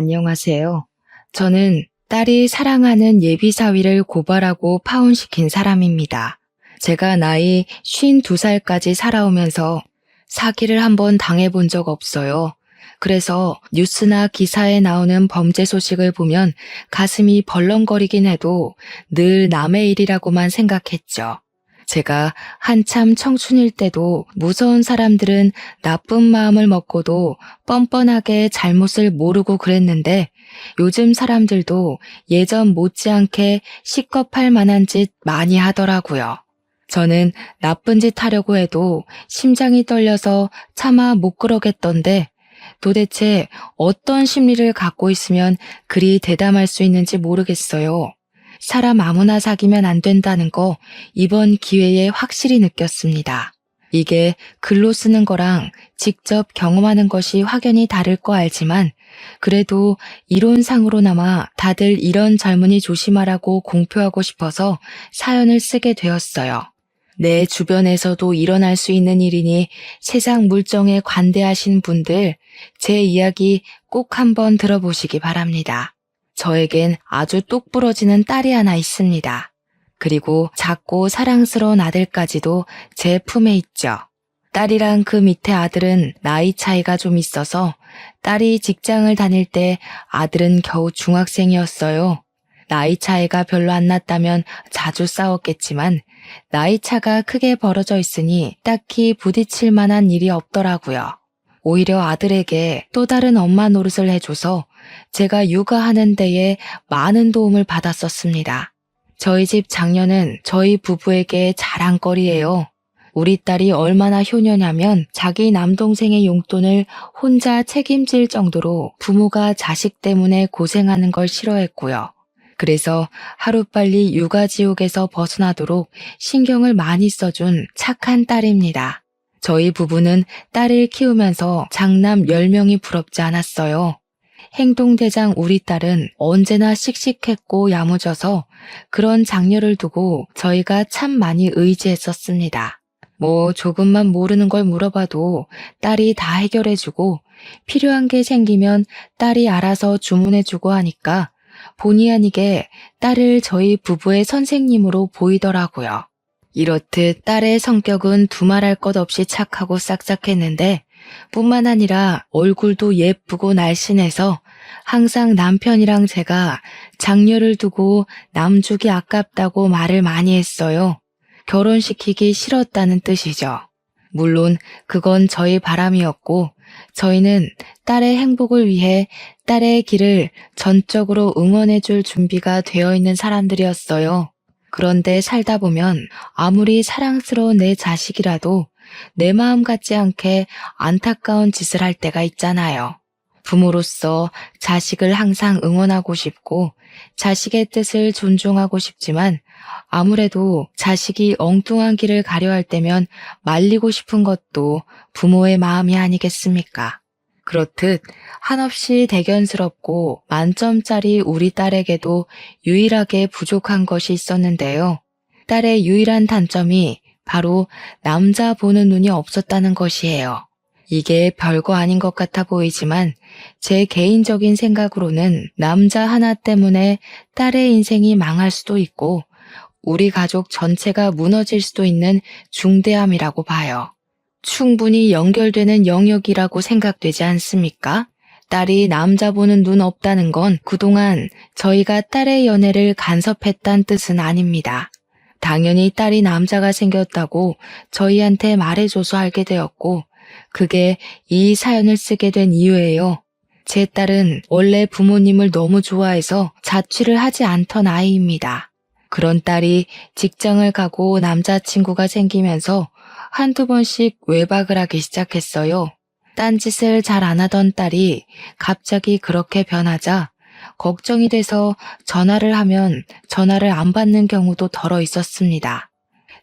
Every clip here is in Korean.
안녕하세요. 저는 딸이 사랑하는 예비사위를 고발하고 파혼시킨 사람입니다. 제가 나이 52살까지 살아오면서 사기를 한번 당해본 적 없어요. 그래서 뉴스나 기사에 나오는 범죄 소식을 보면 가슴이 벌렁거리긴 해도 늘 남의 일이라고만 생각했죠. 제가 한참 청춘일 때도 무서운 사람들은 나쁜 마음을 먹고도 뻔뻔하게 잘못을 모르고 그랬는데 요즘 사람들도 예전 못지않게 식겁할 만한 짓 많이 하더라고요. 저는 나쁜 짓 하려고 해도 심장이 떨려서 차마 못 그러겠던데 도대체 어떤 심리를 갖고 있으면 그리 대담할 수 있는지 모르겠어요. 사람 아무나 사귀면 안 된다는 거 이번 기회에 확실히 느꼈습니다. 이게 글로 쓰는 거랑 직접 경험하는 것이 확연히 다를 거 알지만 그래도 이론상으로나마 다들 이런 젊은이 조심하라고 공표하고 싶어서 사연을 쓰게 되었어요. 내 주변에서도 일어날 수 있는 일이니 세상 물정에 관대하신 분들 제 이야기 꼭 한번 들어보시기 바랍니다. 저에겐 아주 똑부러지는 딸이 하나 있습니다. 그리고 작고 사랑스러운 아들까지도 제 품에 있죠. 딸이랑 그 밑에 아들은 나이 차이가 좀 있어서 딸이 직장을 다닐 때 아들은 겨우 중학생이었어요. 나이 차이가 별로 안 났다면 자주 싸웠겠지만 나이 차가 크게 벌어져 있으니 딱히 부딪힐 만한 일이 없더라고요. 오히려 아들에게 또 다른 엄마 노릇을 해줘서 제가 육아하는 데에 많은 도움을 받았었습니다. 저희 집 장녀는 저희 부부에게 자랑거리예요. 우리 딸이 얼마나 효녀냐면 자기 남동생의 용돈을 혼자 책임질 정도로 부모가 자식 때문에 고생하는 걸 싫어했고요. 그래서 하루빨리 육아지옥에서 벗어나도록 신경을 많이 써준 착한 딸입니다. 저희 부부는 딸을 키우면서 장남 10명이 부럽지 않았어요. 행동대장 우리 딸은 언제나 씩씩했고 야무져서 그런 장녀를 두고 저희가 참 많이 의지했었습니다. 조금만 모르는 걸 물어봐도 딸이 다 해결해주고 필요한 게 생기면 딸이 알아서 주문해주고 하니까 본의 아니게 딸을 저희 부부의 선생님으로 보이더라고요. 이렇듯 딸의 성격은 두말할 것 없이 착하고 싹싹했는데 뿐만 아니라 얼굴도 예쁘고 날씬해서 항상 남편이랑 제가 장녀를 두고 남주기 아깝다고 말을 많이 했어요. 결혼시키기 싫었다는 뜻이죠. 물론 그건 저희 바람이었고 저희는 딸의 행복을 위해 딸의 길을 전적으로 응원해줄 준비가 되어 있는 사람들이었어요. 그런데 살다 보면 아무리 사랑스러운 내 자식이라도 내 마음 같지 않게 안타까운 짓을 할 때가 있잖아요. 부모로서 자식을 항상 응원하고 싶고 자식의 뜻을 존중하고 싶지만 아무래도 자식이 엉뚱한 길을 가려 할 때면 말리고 싶은 것도 부모의 마음이 아니겠습니까? 그렇듯 한없이 대견스럽고 만점짜리 우리 딸에게도 유일하게 부족한 것이 있었는데요. 딸의 유일한 단점이 바로 남자 보는 눈이 없었다는 것이에요. 이게 별거 아닌 것 같아 보이지만 제 개인적인 생각으로는 남자 하나 때문에 딸의 인생이 망할 수도 있고 우리 가족 전체가 무너질 수도 있는 중대함이라고 봐요. 충분히 연결되는 영역이라고 생각되지 않습니까? 딸이 남자 보는 눈 없다는 건 그동안 저희가 딸의 연애를 간섭했다는 뜻은 아닙니다. 당연히 딸이 남자가 생겼다고 저희한테 말해줘서 알게 되었고 그게 이 사연을 쓰게 된 이유예요. 제 딸은 원래 부모님을 너무 좋아해서 자취를 하지 않던 아이입니다. 그런 딸이 직장을 가고 남자친구가 생기면서 한두 번씩 외박을 하기 시작했어요. 딴짓을 잘 안 하던 딸이 갑자기 그렇게 변하자 걱정이 돼서 전화를 하면 전화를 안 받는 경우도 덜어 있었습니다.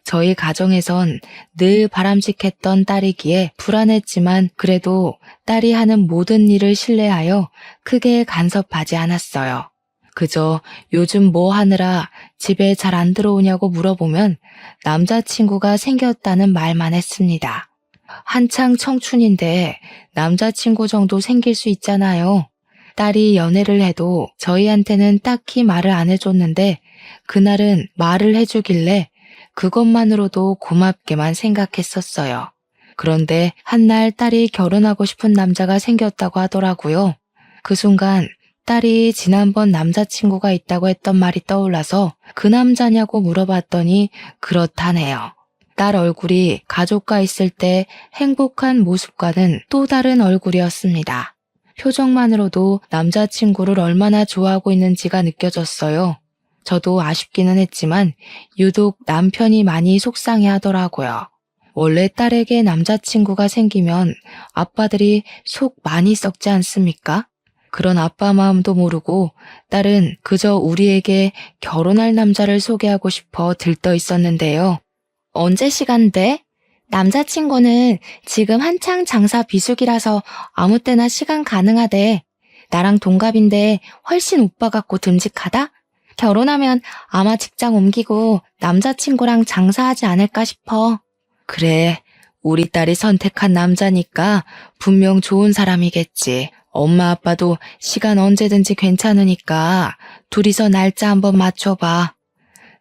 저희 가정에선 늘 바람직했던 딸이기에 불안했지만 그래도 딸이 하는 모든 일을 신뢰하여 크게 간섭하지 않았어요. 그저 요즘 뭐 하느라 집에 잘 안 들어오냐고 물어보면 남자친구가 생겼다는 말만 했습니다. 한창 청춘인데 남자친구 정도 생길 수 있잖아요. 딸이 연애를 해도 저희한테는 딱히 말을 안 해줬는데 그날은 말을 해주길래 그것만으로도 고맙게만 생각했었어요. 그런데 한날 딸이 결혼하고 싶은 남자가 생겼다고 하더라고요. 그 순간 딸이 지난번 남자친구가 있다고 했던 말이 떠올라서 그 남자냐고 물어봤더니 그렇다네요. 딸 얼굴이 가족과 있을 때 행복한 모습과는 또 다른 얼굴이었습니다. 표정만으로도 남자친구를 얼마나 좋아하고 있는지가 느껴졌어요. 저도 아쉽기는 했지만 유독 남편이 많이 속상해 하더라고요. 원래 딸에게 남자친구가 생기면 아빠들이 속 많이 썩지 않습니까? 그런 아빠 마음도 모르고 딸은 그저 우리에게 결혼할 남자를 소개하고 싶어 들떠 있었는데요. 언제 시간 돼? 남자친구는 지금 한창 장사 비수기라서 아무 때나 시간 가능하대. 나랑 동갑인데 훨씬 오빠 같고 듬직하다? 결혼하면 아마 직장 옮기고 남자친구랑 장사하지 않을까 싶어. 그래, 우리 딸이 선택한 남자니까 분명 좋은 사람이겠지. 엄마 아빠도 시간 언제든지 괜찮으니까 둘이서 날짜 한번 맞춰봐.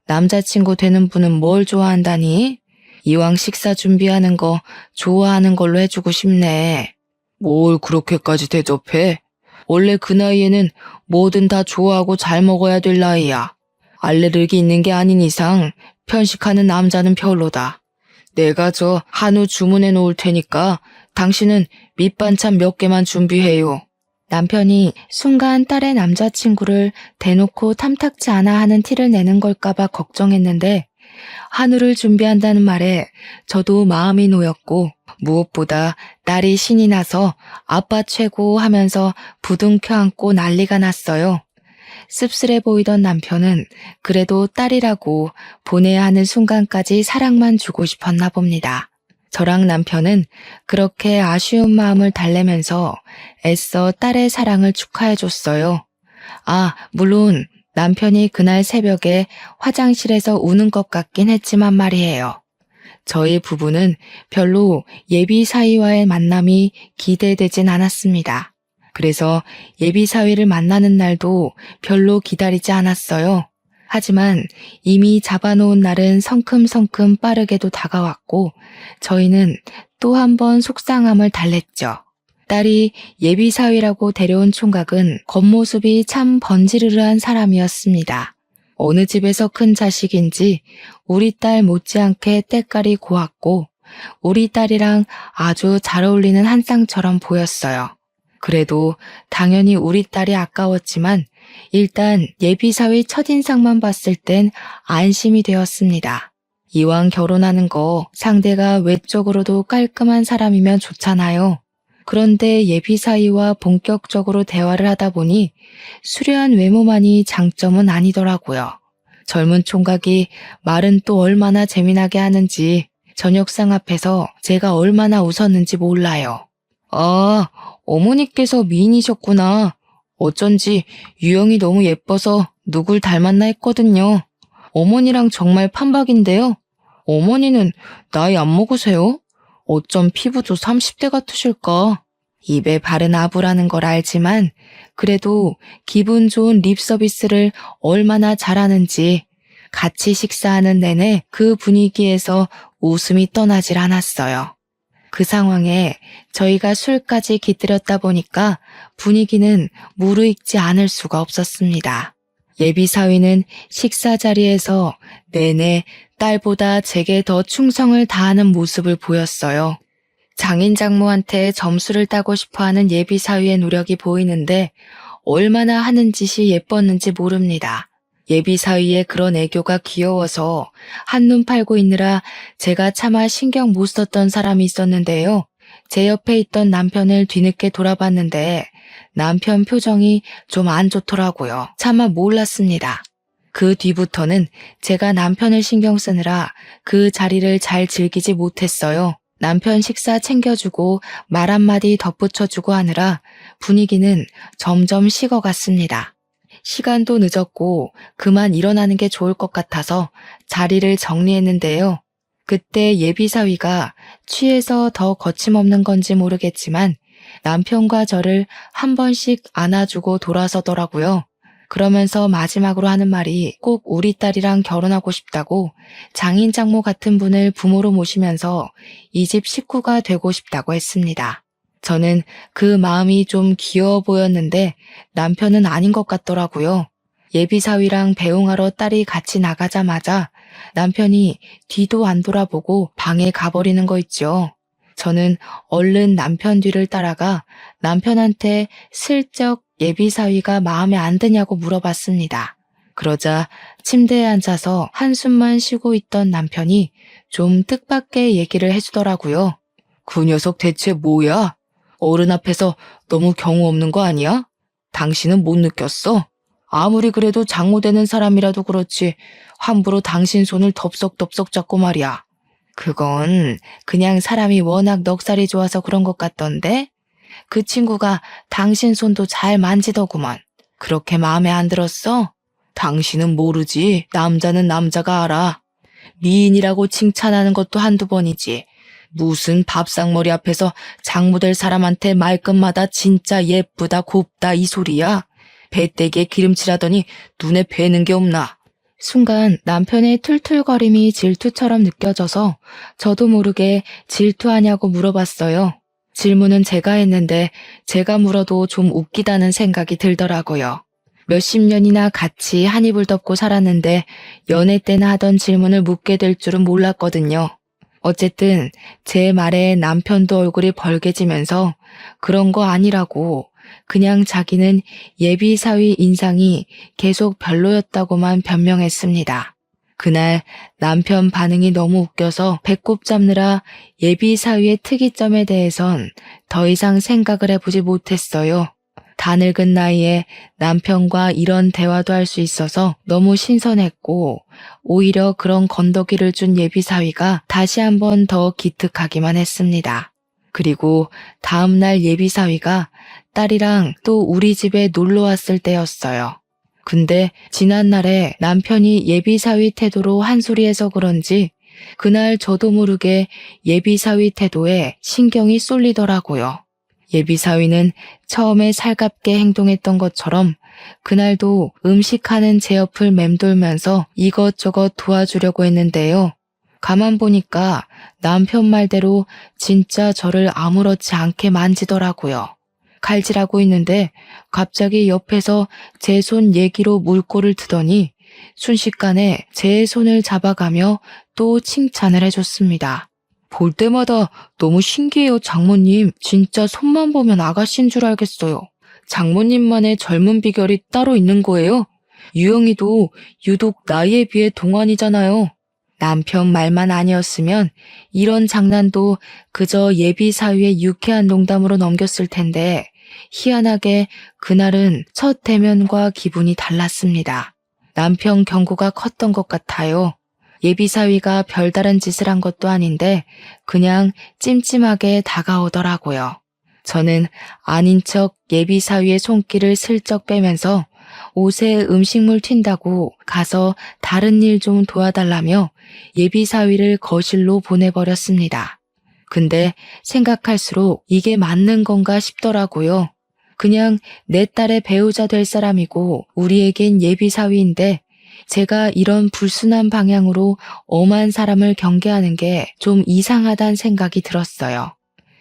남자친구 되는 분은 뭘 좋아한다니? 이왕 식사 준비하는 거 좋아하는 걸로 해주고 싶네. 뭘 그렇게까지 대접해? 원래 그 나이에는 뭐든 다 좋아하고 잘 먹어야 될 나이야. 알레르기 있는 게 아닌 이상 편식하는 남자는 별로다. 내가 저 한우 주문해 놓을 테니까 당신은 밑반찬 몇 개만 준비해요. 남편이 순간 딸의 남자친구를 대놓고 탐탁지 않아 하는 티를 내는 걸까봐 걱정했는데 한우를 준비한다는 말에 저도 마음이 놓였고 무엇보다 딸이 신이 나서 아빠 최고 하면서 부둥켜 안고 난리가 났어요. 씁쓸해 보이던 남편은 그래도 딸이라고 보내야 하는 순간까지 사랑만 주고 싶었나 봅니다. 저랑 남편은 그렇게 아쉬운 마음을 달래면서 애써 딸의 사랑을 축하해줬어요. 아, 물론 남편이 그날 새벽에 화장실에서 우는 것 같긴 했지만 말이에요. 저희 부부는 별로 예비 사위와의 만남이 기대되진 않았습니다. 그래서 예비 사위를 만나는 날도 별로 기다리지 않았어요. 하지만 이미 잡아놓은 날은 성큼성큼 빠르게도 다가왔고 저희는 또 한 번 속상함을 달랬죠. 딸이 예비 사위라고 데려온 총각은 겉모습이 참 번지르르한 사람이었습니다. 어느 집에서 큰 자식인지 우리 딸 못지않게 때깔이 고왔고 우리 딸이랑 아주 잘 어울리는 한 쌍처럼 보였어요. 그래도 당연히 우리 딸이 아까웠지만 일단 예비사위 첫인상만 봤을 땐 안심이 되었습니다. 이왕 결혼하는 거 상대가 외적으로도 깔끔한 사람이면 좋잖아요. 그런데 예비사위와 본격적으로 대화를 하다 보니 수려한 외모만이 장점은 아니더라고요. 젊은 총각이 말은 또 얼마나 재미나게 하는지 저녁상 앞에서 제가 얼마나 웃었는지 몰라요. 아, 어머니께서 미인이셨구나. 어쩐지 유형이 너무 예뻐서 누굴 닮았나 했거든요. 어머니랑 정말 판박인데요. 어머니는 나이 안 먹으세요? 어쩜 피부도 30대 같으실까? 입에 바른 아부라는 걸 알지만 그래도 기분 좋은 립 서비스를 얼마나 잘하는지 같이 식사하는 내내 그 분위기에서 웃음이 떠나질 않았어요. 그 상황에 저희가 술까지 깃들였다 보니까 분위기는 무르익지 않을 수가 없었습니다. 예비사위는 식사 자리에서 내내 딸보다 제게 더 충성을 다하는 모습을 보였어요. 장인 장모한테 점수를 따고 싶어하는 예비사위의 노력이 보이는데 얼마나 하는 짓이 예뻤는지 모릅니다. 예비사위의 그런 애교가 귀여워서 한눈 팔고 있느라 제가 차마 신경 못 썼던 사람이 있었는데요. 제 옆에 있던 남편을 뒤늦게 돌아봤는데 남편 표정이 좀 안 좋더라고요. 차마 몰랐습니다. 그 뒤부터는 제가 남편을 신경 쓰느라 그 자리를 잘 즐기지 못했어요. 남편 식사 챙겨주고 말 한마디 덧붙여주고 하느라 분위기는 점점 식어갔습니다. 시간도 늦었고 그만 일어나는 게 좋을 것 같아서 자리를 정리했는데요. 그때 예비사위가 취해서 더 거침없는 건지 모르겠지만 남편과 저를 한 번씩 안아주고 돌아서더라고요. 그러면서 마지막으로 하는 말이 꼭 우리 딸이랑 결혼하고 싶다고, 장인 장모 같은 분을 부모로 모시면서 이 집 식구가 되고 싶다고 했습니다. 저는 그 마음이 좀 귀여워 보였는데 남편은 아닌 것 같더라고요. 예비사위랑 배웅하러 딸이 같이 나가자마자 남편이 뒤도 안 돌아보고 방에 가버리는 거 있죠. 저는 얼른 남편 뒤를 따라가 남편한테 슬쩍 예비사위가 마음에 안 드냐고 물어봤습니다. 그러자 침대에 앉아서 한숨만 쉬고 있던 남편이 좀 뜻밖의 얘기를 해주더라고요. 그 녀석 대체 뭐야? 어른 앞에서 너무 경우 없는 거 아니야? 당신은 못 느꼈어? 아무리 그래도 장모되는 사람이라도 그렇지 함부로 당신 손을 덥석덥석 잡고 말이야. 그건 그냥 사람이 워낙 넉살이 좋아서 그런 것 같던데? 그 친구가 당신 손도 잘 만지더구먼. 그렇게 마음에 안 들었어? 당신은 모르지. 남자는 남자가 알아. 미인이라고 칭찬하는 것도 한두 번이지. 무슨 밥상머리 앞에서 장모될 사람한테 말끝마다 진짜 예쁘다 곱다 이 소리야. 배때기에 기름칠하더니 눈에 뵈는 게 없나. 순간 남편의 툴툴거림이 질투처럼 느껴져서 저도 모르게 질투하냐고 물어봤어요. 질문은 제가 했는데 제가 물어도 좀 웃기다는 생각이 들더라고요. 몇십 년이나 같이 한 이불 덮고 살았는데 연애 때나 하던 질문을 묻게 될 줄은 몰랐거든요. 어쨌든 제 말에 남편도 얼굴이 벌개지면서 그런 거 아니라고, 그냥 자기는 예비사위 인상이 계속 별로였다고만 변명했습니다. 그날 남편 반응이 너무 웃겨서 배꼽 잡느라 예비사위의 특이점에 대해선 더 이상 생각을 해보지 못했어요. 다 늙은 나이에 남편과 이런 대화도 할 수 있어서 너무 신선했고, 오히려 그런 건더기를 준 예비사위가 다시 한번 더 기특하기만 했습니다. 그리고 다음날 예비사위가 딸이랑 또 우리 집에 놀러 왔을 때였어요. 근데 지난날에 남편이 예비사위 태도로 한 소리해서 그런지 그날 저도 모르게 예비사위 태도에 신경이 쏠리더라고요. 예비사위는 처음에 살갑게 행동했던 것처럼 그날도 음식하는 제 옆을 맴돌면서 이것저것 도와주려고 했는데요. 가만 보니까 남편 말대로 진짜 저를 아무렇지 않게 만지더라고요. 칼질하고 있는데 갑자기 옆에서 제 손 얘기로 물꼬를 트더니 순식간에 제 손을 잡아가며 또 칭찬을 해줬습니다. 볼 때마다 너무 신기해요, 장모님. 진짜 손만 보면 아가씨인 줄 알겠어요. 장모님만의 젊은 비결이 따로 있는 거예요? 유영이도 유독 나이에 비해 동안이잖아요. 남편 말만 아니었으면 이런 장난도 그저 예비사위의 유쾌한 농담으로 넘겼을 텐데 희한하게 그날은 첫 대면과 기분이 달랐습니다. 남편 경고가 컸던 것 같아요. 예비사위가 별다른 짓을 한 것도 아닌데 그냥 찜찜하게 다가오더라고요. 저는 아닌 척 예비사위의 손길을 슬쩍 빼면서 옷에 음식물 튄다고 가서 다른 일 좀 도와달라며 예비사위를 거실로 보내버렸습니다. 근데 생각할수록 이게 맞는 건가 싶더라고요. 그냥 내 딸의 배우자 될 사람이고 우리에겐 예비사위인데 제가 이런 불순한 방향으로 엄한 사람을 경계하는 게 좀 이상하다는 생각이 들었어요.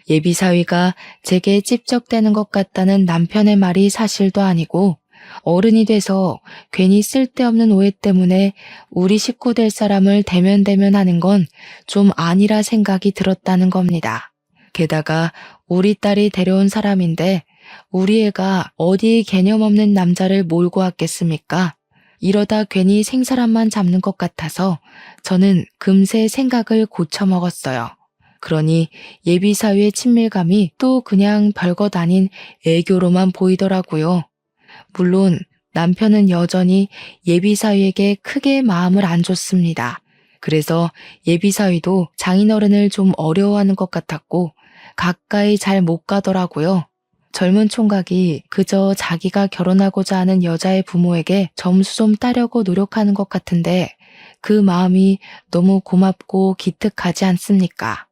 예비사위가 제게 찝적대는 것 같다는 남편의 말이 사실도 아니고 어른이 돼서 괜히 쓸데없는 오해 때문에 우리 식구 될 사람을 대면대면하는 건 좀 아니라 생각이 들었다는 겁니다. 게다가 우리 딸이 데려온 사람인데 우리 애가 어디 개념 없는 남자를 몰고 왔겠습니까? 이러다 괜히 생사람만 잡는 것 같아서 저는 금세 생각을 고쳐먹었어요. 그러니 예비사위의 친밀감이 또 그냥 별것 아닌 애교로만 보이더라고요. 물론 남편은 여전히 예비사위에게 크게 마음을 안 줬습니다. 그래서 예비사위도 장인어른을 좀 어려워하는 것 같았고 가까이 잘 못 가더라고요. 젊은 총각이 그저 자기가 결혼하고자 하는 여자의 부모에게 점수 좀 따려고 노력하는 것 같은데 그 마음이 너무 고맙고 기특하지 않습니까?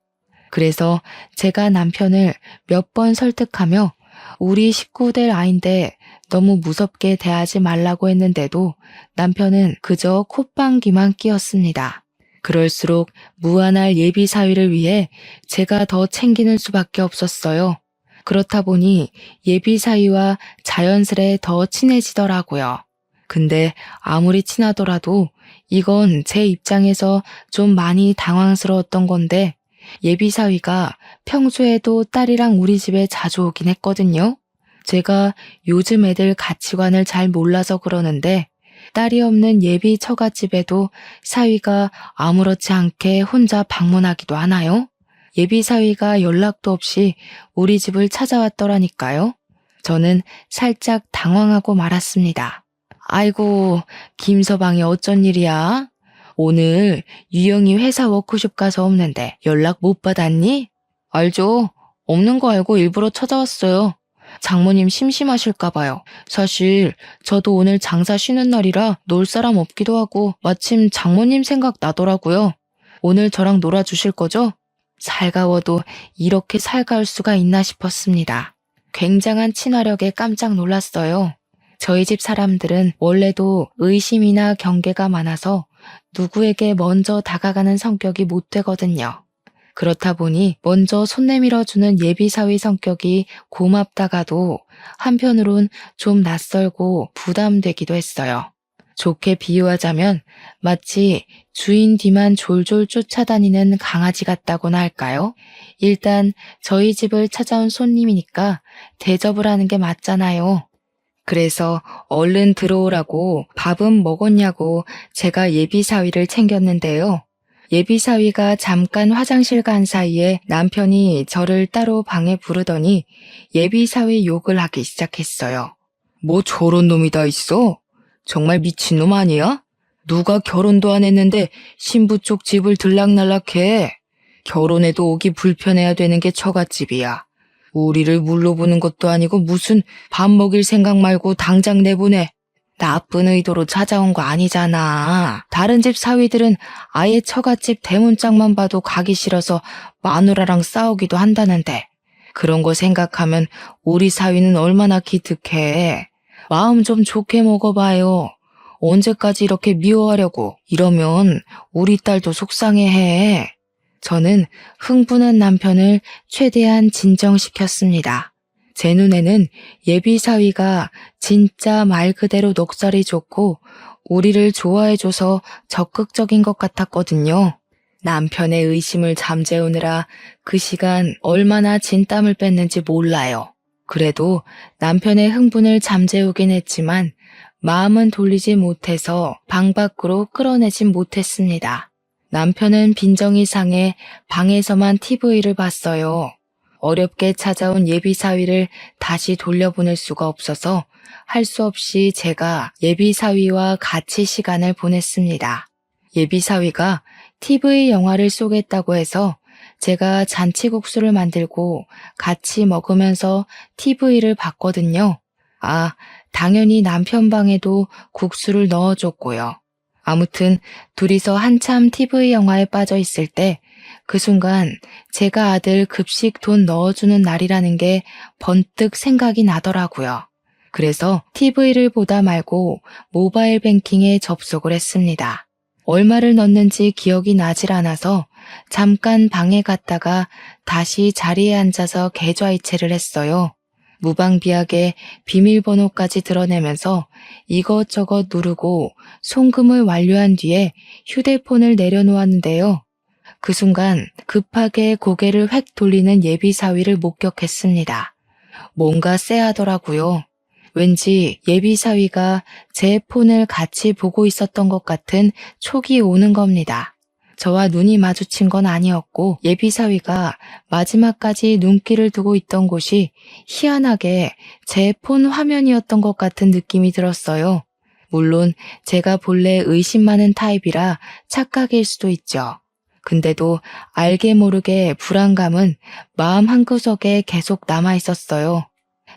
그래서 제가 남편을 몇 번 설득하며 우리 식구들 아인데 너무 무섭게 대하지 말라고 했는데도 남편은 그저 콧방귀만 뀌었습니다. 그럴수록 무한할 예비 사위를 위해 제가 더 챙기는 수밖에 없었어요. 그렇다 보니 예비 사위와 자연스레 더 친해지더라고요. 근데 아무리 친하더라도 이건 제 입장에서 좀 많이 당황스러웠던 건데 예비 사위가 평소에도 딸이랑 우리 집에 자주 오긴 했거든요. 제가 요즘 애들 가치관을 잘 몰라서 그러는데 딸이 없는 예비 처갓집에도 사위가 아무렇지 않게 혼자 방문하기도 하나요? 예비 사위가 연락도 없이 우리 집을 찾아왔더라니까요. 저는 살짝 당황하고 말았습니다. 아이고, 김서방이 어쩐 일이야? 오늘 유영이 회사 워크숍 가서 없는데 연락 못 받았니? 알죠. 없는 거 알고 일부러 찾아왔어요. 장모님 심심하실까 봐요. 사실 저도 오늘 장사 쉬는 날이라 놀 사람 없기도 하고 마침 장모님 생각 나더라고요. 오늘 저랑 놀아주실 거죠? 살가워도 이렇게 살가울 수가 있나 싶었습니다. 굉장한 친화력에 깜짝 놀랐어요. 저희 집 사람들은 원래도 의심이나 경계가 많아서 누구에게 먼저 다가가는 성격이 못 되거든요. 그렇다 보니 먼저 손 내밀어주는 예비사위 성격이 고맙다가도 한편으론 좀 낯설고 부담되기도 했어요. 좋게 비유하자면 마치 주인 뒤만 졸졸 쫓아다니는 강아지 같다고나 할까요? 일단 저희 집을 찾아온 손님이니까 대접을 하는 게 맞잖아요. 그래서 얼른 들어오라고 밥은 먹었냐고 제가 예비사위를 챙겼는데요. 예비사위가 잠깐 화장실 간 사이에 남편이 저를 따로 방에 부르더니 예비사위 욕을 하기 시작했어요. 뭐 저런 놈이 다 있어? 정말 미친놈 아니야? 누가 결혼도 안 했는데 신부 쪽 집을 들락날락해. 결혼해도 오기 불편해야 되는 게 처갓집이야. 우리를 물러보는 것도 아니고 무슨 밥 먹일 생각 말고 당장 내보내. 나쁜 의도로 찾아온 거 아니잖아. 다른 집 사위들은 아예 처갓집 대문짝만 봐도 가기 싫어서 마누라랑 싸우기도 한다는데 그런 거 생각하면 우리 사위는 얼마나 기특해. 마음 좀 좋게 먹어봐요. 언제까지 이렇게 미워하려고. 이러면 우리 딸도 속상해해. 저는 흥분한 남편을 최대한 진정시켰습니다. 제 눈에는 예비사위가 진짜 말 그대로 넉살이 좋고 우리를 좋아해줘서 적극적인 것 같았거든요. 남편의 의심을 잠재우느라 그 시간 얼마나 진땀을 뺐는지 몰라요. 그래도 남편의 흥분을 잠재우긴 했지만 마음은 돌리지 못해서 방 밖으로 끌어내진 못했습니다. 남편은 빈정이 상해 방에서만 TV를 봤어요. 어렵게 찾아온 예비사위를 다시 돌려보낼 수가 없어서 할 수 없이 제가 예비사위와 같이 시간을 보냈습니다. 예비사위가 TV 영화를 쏘겠다고 해서 제가 잔치국수를 만들고 같이 먹으면서 TV를 봤거든요. 아, 당연히 남편 방에도 국수를 넣어줬고요. 아무튼 둘이서 한참 TV 영화에 빠져 있을 때 그 순간 제가 아들 급식 돈 넣어주는 날이라는 게 번뜩 생각이 나더라고요. 그래서 TV를 보다 말고 모바일 뱅킹에 접속을 했습니다. 얼마를 넣었는지 기억이 나질 않아서 잠깐 방에 갔다가 다시 자리에 앉아서 계좌이체를 했어요. 무방비하게 비밀번호까지 드러내면서 이것저것 누르고 송금을 완료한 뒤에 휴대폰을 내려놓았는데요. 그 순간 급하게 고개를 획 돌리는 예비사위를 목격했습니다. 뭔가 쎄하더라고요. 왠지 예비사위가 제 폰을 같이 보고 있었던 것 같은 촉이 오는 겁니다. 저와 눈이 마주친 건 아니었고 예비사위가 마지막까지 눈길을 두고 있던 곳이 희한하게 제 폰 화면이었던 것 같은 느낌이 들었어요. 물론 제가 본래 의심 많은 타입이라 착각일 수도 있죠. 근데도 알게 모르게 불안감은 마음 한구석에 계속 남아 있었어요.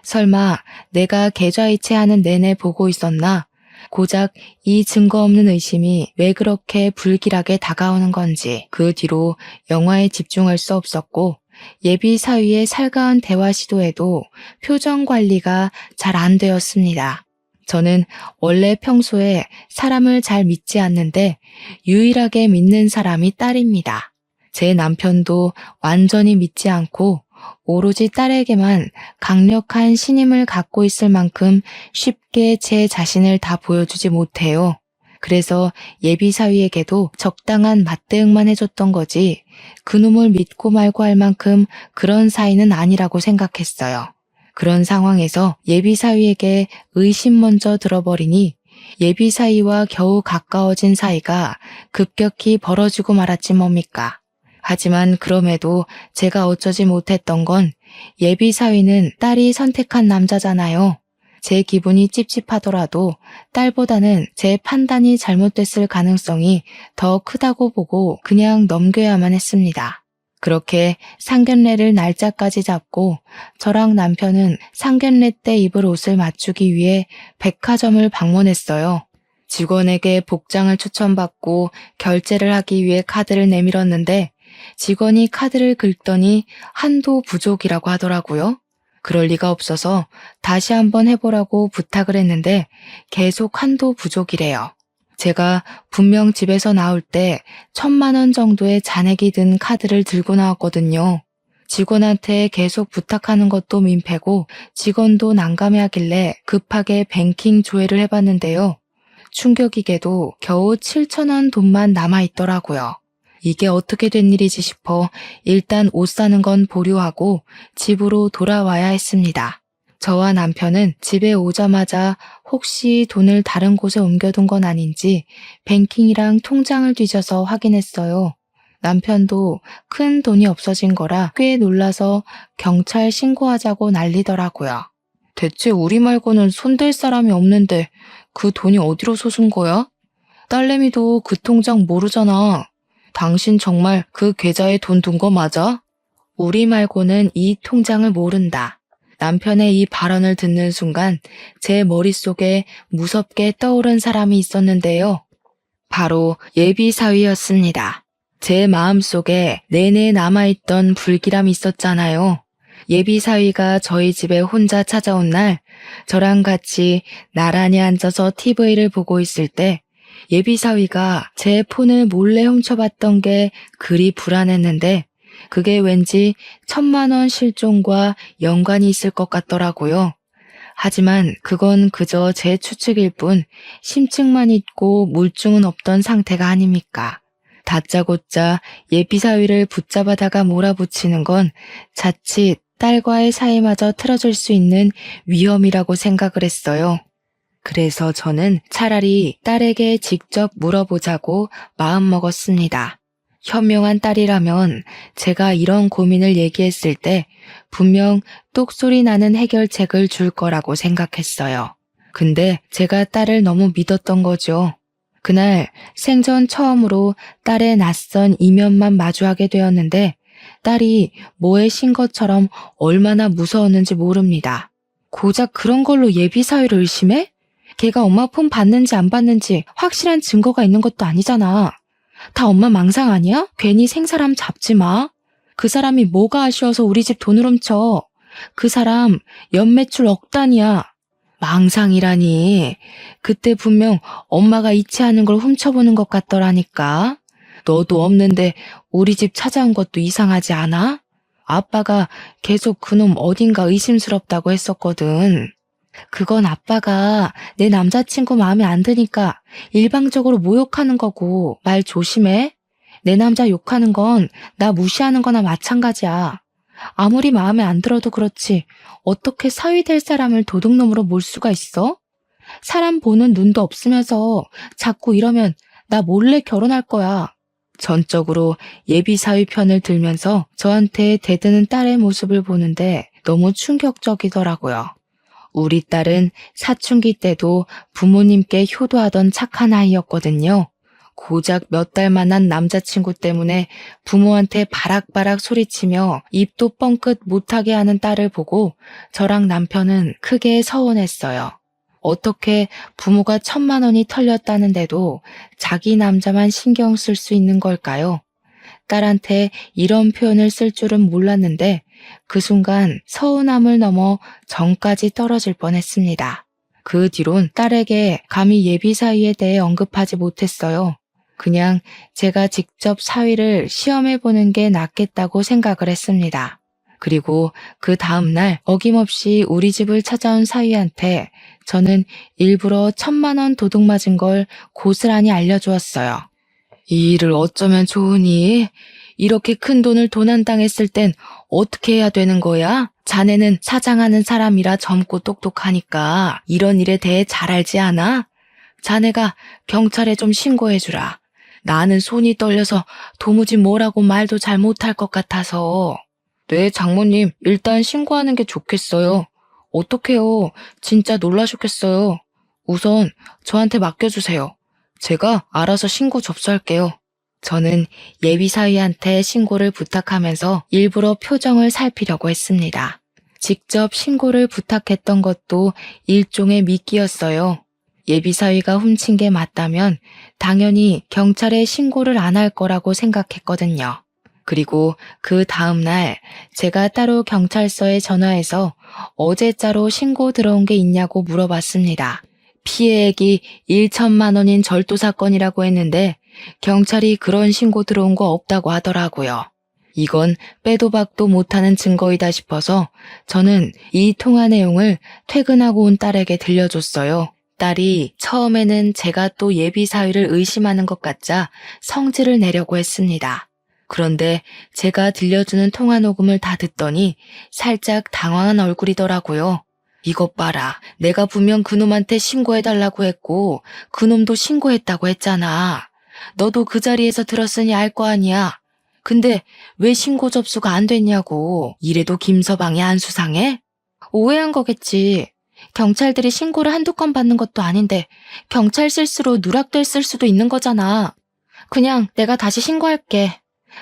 설마 내가 계좌이체하는 내내 보고 있었나? 고작 이 증거 없는 의심이 왜 그렇게 불길하게 다가오는 건지 그 뒤로 영화에 집중할 수 없었고 예비 사위의 살가운 대화 시도에도 표정 관리가 잘 안 되었습니다. 저는 원래 평소에 사람을 잘 믿지 않는데 유일하게 믿는 사람이 딸입니다. 제 남편도 완전히 믿지 않고 오로지 딸에게만 강력한 신임을 갖고 있을 만큼 쉽게 제 자신을 다 보여주지 못해요. 그래서 예비 사위에게도 적당한 맞대응만 해줬던 거지 그놈을 믿고 말고 할 만큼 그런 사이는 아니라고 생각했어요. 그런 상황에서 예비 사위에게 의심 먼저 들어버리니 예비 사위와 겨우 가까워진 사이가 급격히 벌어지고 말았지 뭡니까. 하지만 그럼에도 제가 어쩌지 못했던 건 예비 사위는 딸이 선택한 남자잖아요. 제 기분이 찝찝하더라도 딸보다는 제 판단이 잘못됐을 가능성이 더 크다고 보고 그냥 넘겨야만 했습니다. 그렇게 상견례를 날짜까지 잡고 저랑 남편은 상견례 때 입을 옷을 맞추기 위해 백화점을 방문했어요. 직원에게 복장을 추천받고 결제를 하기 위해 카드를 내밀었는데 직원이 카드를 긁더니 한도 부족이라고 하더라고요. 그럴 리가 없어서 다시 한번 해보라고 부탁을 했는데 계속 한도 부족이래요. 제가 분명 집에서 나올 때 1,000만 원 정도의 잔액이 든 카드를 들고 나왔거든요. 직원한테 계속 부탁하는 것도 민폐고 직원도 난감해하길래 급하게 뱅킹 조회를 해봤는데요. 충격이게도 겨우 7,000원 돈만 남아있더라고요. 이게 어떻게 된 일이지 싶어 일단 옷 사는 건 보류하고 집으로 돌아와야 했습니다. 저와 남편은 집에 오자마자 혹시 돈을 다른 곳에 옮겨둔 건 아닌지 뱅킹이랑 통장을 뒤져서 확인했어요. 남편도 큰 돈이 없어진 거라 꽤 놀라서 경찰 신고하자고 난리더라고요. 대체 우리 말고는 손댈 사람이 없는데 그 돈이 어디로 솟은 거야? 딸내미도 그 통장 모르잖아. 당신 정말 그 계좌에 돈 둔 거 맞아? 우리 말고는 이 통장을 모른다. 남편의 이 발언을 듣는 순간 제 머릿속에 무섭게 떠오른 사람이 있었는데요. 바로 예비 사위였습니다. 제 마음속에 내내 남아있던 불길함이 있었잖아요. 예비 사위가 저희 집에 혼자 찾아온 날 저랑 같이 나란히 앉아서 TV를 보고 있을 때 예비 사위가 제 폰을 몰래 훔쳐봤던 게 그리 불안했는데 그게 왠지 1,000만 원 실종과 연관이 있을 것 같더라고요. 하지만 그건 그저 제 추측일 뿐 심증만 있고 물증은 없던 상태가 아닙니까? 다짜고짜 예비 사위를 붙잡아다가 몰아붙이는 건 자칫 딸과의 사이마저 틀어질 수 있는 위험이라고 생각을 했어요. 그래서 저는 차라리 딸에게 직접 물어보자고 마음먹었습니다. 현명한 딸이라면 제가 이런 고민을 얘기했을 때 분명 똑소리 나는 해결책을 줄 거라고 생각했어요. 근데 제가 딸을 너무 믿었던 거죠. 그날 생전 처음으로 딸의 낯선 이면만 마주하게 되었는데 딸이 뭐에 신 것처럼 얼마나 무서웠는지 모릅니다. 고작 그런 걸로 예비 사위를 의심해? 걔가 엄마 폰 받는지 안 받는지 확실한 증거가 있는 것도 아니잖아. 다 엄마 망상 아니야? 괜히 생사람 잡지 마. 그 사람이 뭐가 아쉬워서 우리 집 돈을 훔쳐. 그 사람 연매출 억 단위야. 망상이라니. 그때 분명 엄마가 이체하는 걸 훔쳐보는 것 같더라니까. 너도 없는데 우리 집 찾아온 것도 이상하지 않아? 아빠가 계속 그놈 어딘가 의심스럽다고 했었거든. 그건 아빠가 내 남자친구 마음에 안 드니까 일방적으로 모욕하는 거고 말 조심해. 내 남자 욕하는 건 나 무시하는 거나 마찬가지야. 아무리 마음에 안 들어도 그렇지 어떻게 사위 될 사람을 도둑놈으로 몰 수가 있어? 사람 보는 눈도 없으면서 자꾸 이러면 나 몰래 결혼할 거야. 전적으로 예비 사위 편을 들면서 저한테 대드는 딸의 모습을 보는데 너무 충격적이더라고요. 우리 딸은 사춘기 때도 부모님께 효도하던 착한 아이였거든요. 고작 몇 달 만난 남자친구 때문에 부모한테 바락바락 소리치며 입도 뻥끗 못하게 하는 딸을 보고 저랑 남편은 크게 서운했어요. 어떻게 부모가 1,000만 원이 털렸다는데도 자기 남자만 신경 쓸 수 있는 걸까요? 딸한테 이런 표현을 쓸 줄은 몰랐는데 그 순간 서운함을 넘어 정까지 떨어질 뻔했습니다. 그 뒤론 딸에게 감히 예비 사위에 대해 언급하지 못했어요. 그냥 제가 직접 사위를 시험해 보는 게 낫겠다고 생각을 했습니다. 그리고 그 다음날 어김없이 우리 집을 찾아온 사위한테 저는 일부러 1,000만 원 도둑 맞은 걸 고스란히 알려주었어요. 이 일을 어쩌면 좋으니? 이렇게 큰 돈을 도난당했을 땐 어떻게 해야 되는 거야? 자네는 사장하는 사람이라 젊고 똑똑하니까 이런 일에 대해 잘 알지 않아? 자네가 경찰에 좀 신고해주라. 나는 손이 떨려서 도무지 뭐라고 말도 잘 못할 것 같아서. 네, 장모님, 일단 신고하는 게 좋겠어요. 어떡해요. 진짜 놀라셨겠어요. 우선 저한테 맡겨주세요. 제가 알아서 신고 접수할게요. 저는 예비 사위한테 신고를 부탁하면서 일부러 표정을 살피려고 했습니다. 직접 신고를 부탁했던 것도 일종의 미끼였어요. 예비 사위가 훔친 게 맞다면 당연히 경찰에 신고를 안 할 거라고 생각했거든요. 그리고 그 다음날 제가 따로 경찰서에 전화해서 어제자로 신고 들어온 게 있냐고 물어봤습니다. 피해액이 1,000만 원인 절도 사건이라고 했는데 경찰이 그런 신고 들어온 거 없다고 하더라고요. 이건 빼도 박도 못하는 증거이다 싶어서 저는 이 통화 내용을 퇴근하고 온 딸에게 들려줬어요. 딸이 처음에는 제가 또 예비 사위를 의심하는 것 같자 성질을 내려고 했습니다. 그런데 제가 들려주는 통화 녹음을 다 듣더니 살짝 당황한 얼굴이더라고요. 이것 봐라. 내가 분명 그놈한테 신고해달라고 했고 그놈도 신고했다고 했잖아. 너도 그 자리에서 들었으니 알 거 아니야. 근데 왜 신고 접수가 안 됐냐고. 이래도 김서방이 안 수상해? 오해한 거겠지. 경찰들이 신고를 한두 건 받는 것도 아닌데 경찰 실수로 누락됐을 수도 있는 거잖아. 그냥 내가 다시 신고할게.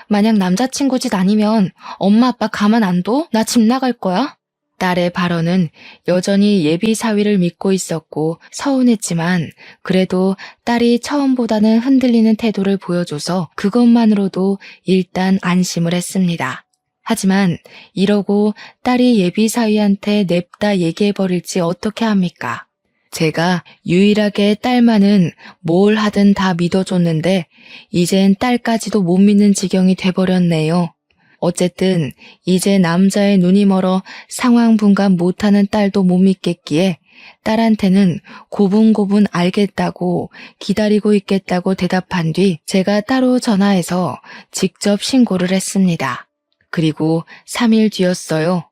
만약 남자친구 짓 아니면 엄마 아빠 가만 안 둬? 나 집 나갈 거야? 딸의 발언은 여전히 예비 사위를 믿고 있었고 서운했지만 그래도 딸이 처음보다는 흔들리는 태도를 보여줘서 그것만으로도 일단 안심을 했습니다. 하지만 이러고 딸이 예비 사위한테 냅다 얘기해버릴지 어떻게 합니까? 제가 유일하게 딸만은 뭘 하든 다 믿어줬는데 이젠 딸까지도 못 믿는 지경이 돼버렸네요. 어쨌든 이제 남자의 눈이 멀어 상황 분간 못하는 딸도 못 믿겠기에 딸한테는 고분고분 알겠다고 기다리고 있겠다고 대답한 뒤 제가 따로 전화해서 직접 신고를 했습니다. 그리고 3일 뒤였어요.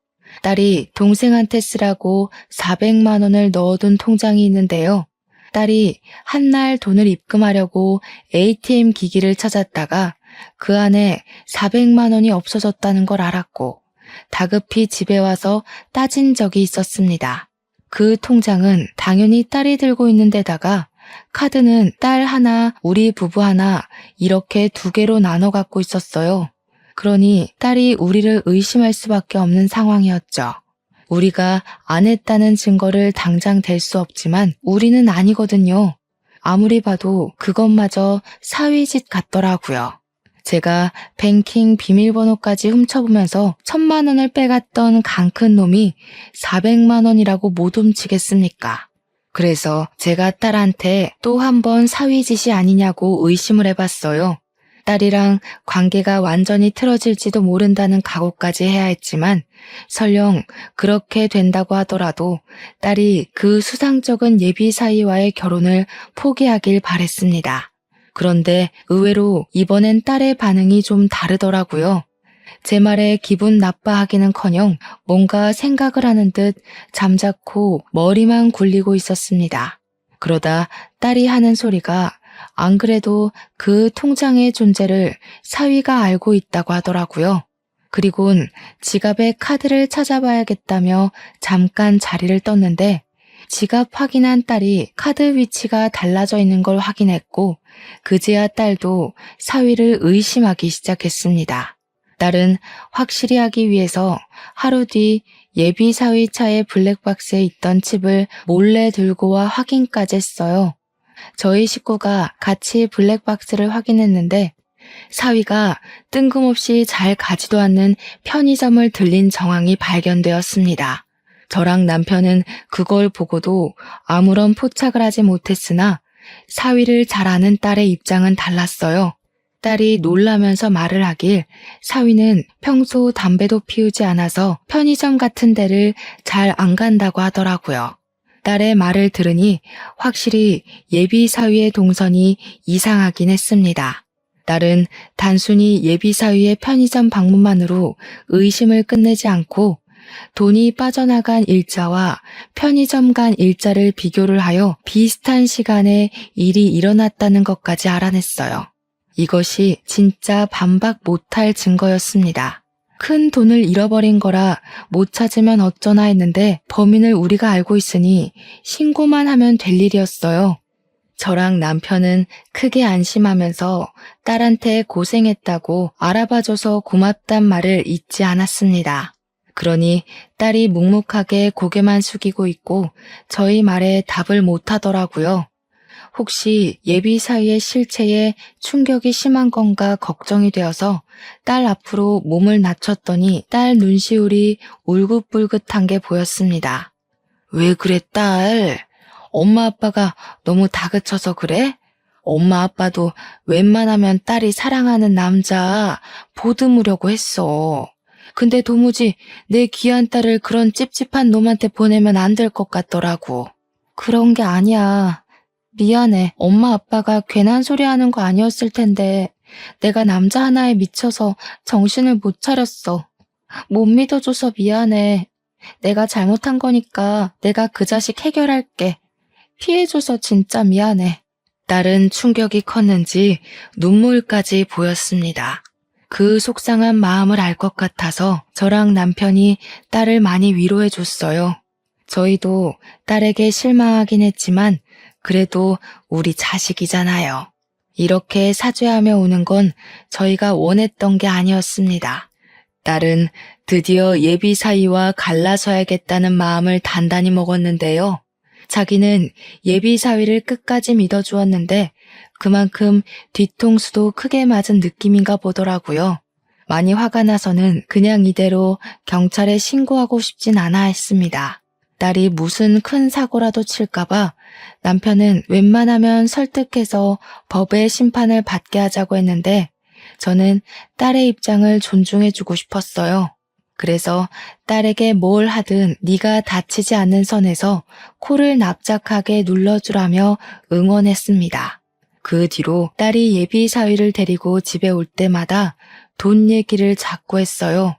딸이 동생한테 쓰라고 400만 원을 넣어둔 통장이 있는데요. 딸이 한날 돈을 입금하려고 ATM 기기를 찾았다가 그 안에 400만 원이 없어졌다는 걸 알았고 다급히 집에 와서 따진 적이 있었습니다. 그 통장은 당연히 딸이 들고 있는 데다가 카드는 딸 하나, 우리 부부 하나 이렇게 2개로 나눠 갖고 있었어요. 그러니 딸이 우리를 의심할 수밖에 없는 상황이었죠. 우리가 안 했다는 증거를 당장 댈 수 없지만 우리는 아니거든요. 아무리 봐도 그것마저 사위짓 같더라고요. 제가 뱅킹 비밀번호까지 훔쳐보면서 1,000만 원을 빼갔던 강 큰 놈이 400만 원이라고 못 훔치겠습니까? 그래서 제가 딸한테 또 한 번 사위짓이 아니냐고 의심을 해봤어요. 딸이랑 관계가 완전히 틀어질지도 모른다는 각오까지 해야 했지만 설령 그렇게 된다고 하더라도 딸이 그 수상쩍은 예비 사위와의 결혼을 포기하길 바랬습니다. 그런데 의외로 이번엔 딸의 반응이 좀 다르더라고요. 제 말에 기분 나빠하기는커녕 뭔가 생각을 하는 듯 잠자코 머리만 굴리고 있었습니다. 그러다 딸이 하는 소리가 안 그래도 그 통장의 존재를 사위가 알고 있다고 하더라고요. 그리곤 지갑에 카드를 찾아봐야겠다며 잠깐 자리를 떴는데 지갑 확인한 딸이 카드 위치가 달라져 있는 걸 확인했고 그제야 딸도 사위를 의심하기 시작했습니다. 딸은 확실히 하기 위해서 하루 뒤 예비 사위차의 블랙박스에 있던 칩을 몰래 들고 와 확인까지 했어요. 저희 식구가 같이 블랙박스를 확인했는데 사위가 뜬금없이 잘 가지도 않는 편의점을 들린 정황이 발견되었습니다. 저랑 남편은 그걸 보고도 아무런 포착을 하지 못했으나 사위를 잘 아는 딸의 입장은 달랐어요. 딸이 놀라면서 말을 하길 사위는 평소 담배도 피우지 않아서 편의점 같은 데를 잘 안 간다고 하더라고요. 딸의 말을 들으니 확실히 예비 사위의 동선이 이상하긴 했습니다. 딸은 단순히 예비 사위의 편의점 방문만으로 의심을 끝내지 않고 돈이 빠져나간 일자와 편의점 간 일자를 비교를 하여 비슷한 시간에 일이 일어났다는 것까지 알아냈어요. 이것이 진짜 반박 못할 증거였습니다. 큰 돈을 잃어버린 거라 못 찾으면 어쩌나 했는데 범인을 우리가 알고 있으니 신고만 하면 될 일이었어요. 저랑 남편은 크게 안심하면서 딸한테 고생했다고 알아봐줘서 고맙단 말을 잊지 않았습니다. 그러니 딸이 묵묵하게 고개만 숙이고 있고 저희 말에 답을 못하더라고요. 혹시 예비 사위의 실체에 충격이 심한 건가 걱정이 되어서 딸 앞으로 몸을 낮췄더니 딸 눈시울이 울긋불긋한 게 보였습니다. 왜 그래, 딸? 엄마 아빠가 너무 다그쳐서 그래? 엄마 아빠도 웬만하면 딸이 사랑하는 남자 보듬으려고 했어. 근데 도무지 내 귀한 딸을 그런 찝찝한 놈한테 보내면 안 될 것 같더라고. 그런 게 아니야. 미안해. 엄마 아빠가 괜한 소리 하는 거 아니었을 텐데 내가 남자 하나에 미쳐서 정신을 못 차렸어. 못 믿어줘서 미안해. 내가 잘못한 거니까 내가 그 자식 해결할게. 피해줘서 진짜 미안해. 딸은 충격이 컸는지 눈물까지 보였습니다. 그 속상한 마음을 알 것 같아서 저랑 남편이 딸을 많이 위로해 줬어요. 저희도 딸에게 실망하긴 했지만 그래도 우리 자식이잖아요. 이렇게 사죄하며 오는 건 저희가 원했던 게 아니었습니다. 딸은 드디어 예비 사위와 갈라서야겠다는 마음을 단단히 먹었는데요. 자기는 예비 사위를 끝까지 믿어주었는데 그만큼 뒤통수도 크게 맞은 느낌인가 보더라고요. 많이 화가 나서는 그냥 이대로 경찰에 신고하고 싶진 않아 했습니다. 딸이 무슨 큰 사고라도 칠까봐 남편은 웬만하면 설득해서 법의 심판을 받게 하자고 했는데 저는 딸의 입장을 존중해주고 싶었어요. 그래서 딸에게 뭘 하든 네가 다치지 않는 선에서 코를 납작하게 눌러주라며 응원했습니다. 그 뒤로 딸이 예비 사위를 데리고 집에 올 때마다 돈 얘기를 자꾸 했어요.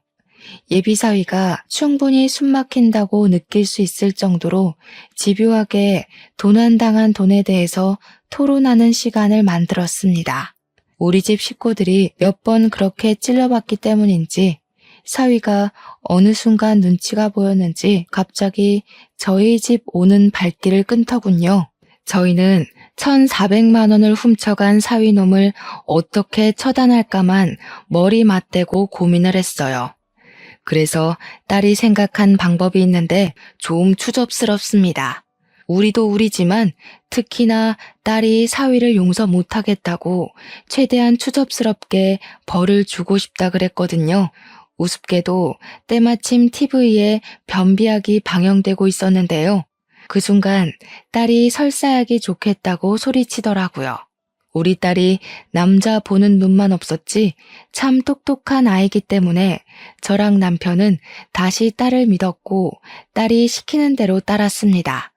예비 사위가 충분히 숨막힌다고 느낄 수 있을 정도로 집요하게 도난당한 돈에 대해서 토론하는 시간을 만들었습니다. 우리 집 식구들이 몇 번 그렇게 찔러봤기 때문인지 사위가 어느 순간 눈치가 보였는지 갑자기 저희 집 오는 발길을 끊더군요. 저희는 1,400만 원을 훔쳐간 사위놈을 어떻게 처단할까만 머리 맞대고 고민을 했어요. 그래서 딸이 생각한 방법이 있는데 좀 추접스럽습니다. 우리도 우리지만 특히나 딸이 사위를 용서 못하겠다고 최대한 추접스럽게 벌을 주고 싶다 그랬거든요. 우습게도 때마침 TV에 변비약이 방영되고 있었는데요. 그 순간 딸이 설사하기 좋겠다고 소리치더라고요. 우리 딸이 남자 보는 눈만 없었지 참 똑똑한 아이기 때문에 저랑 남편은 다시 딸을 믿었고 딸이 시키는 대로 따랐습니다.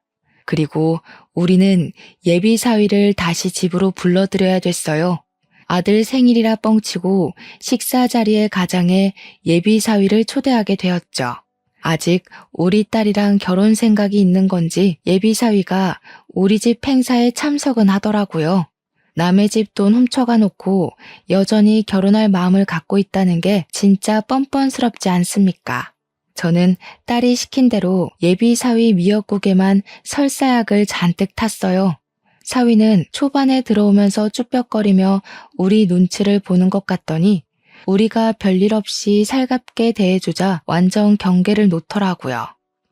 그리고 우리는 예비 사위를 다시 집으로 불러들여야 됐어요. 아들 생일이라 뻥치고 식사 자리에 가장해 예비 사위를 초대하게 되었죠. 아직 우리 딸이랑 결혼 생각이 있는 건지 예비 사위가 우리 집 행사에 참석은 하더라고요. 남의 집 돈 훔쳐가 놓고 여전히 결혼할 마음을 갖고 있다는 게 진짜 뻔뻔스럽지 않습니까? 저는 딸이 시킨 대로 예비 사위 미역국에만 설사약을 잔뜩 탔어요. 사위는 초반에 들어오면서 쭈뼛거리며 우리 눈치를 보는 것 같더니 우리가 별일 없이 살갑게 대해주자 완전 경계를 놓더라고요.